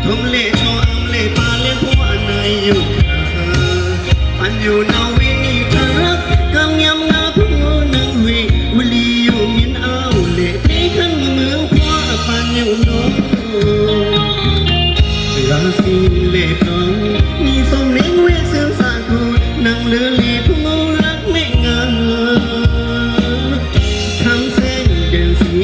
ทมเล่ชอมเล่ปาเล่ผัวในอยู่อันอยู่นาวินีทรักกำยำงาผู้นังวิวลีอยู่มินเอาเล่ตีขันเมืองขวาปันอยู่โนราศีเล่พร้องมีสมเลี้ยงเวเสือสาคูนังเลือลีผู้รักไม่งามทำเส้นเดินสี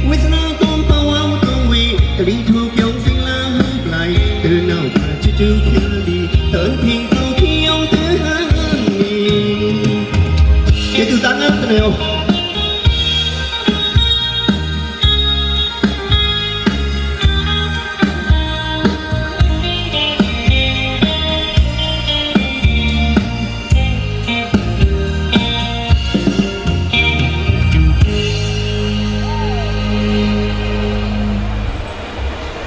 วิสนาต้มปาวาวตรงวีกรีถูกยงสิงลาหึงไกลเตือนเอาผ่าชื่อจื้อเพียงดีเตือนพิงเอาเที่ยวเตือนมีเกี่ยวกับตั้งอันเดียว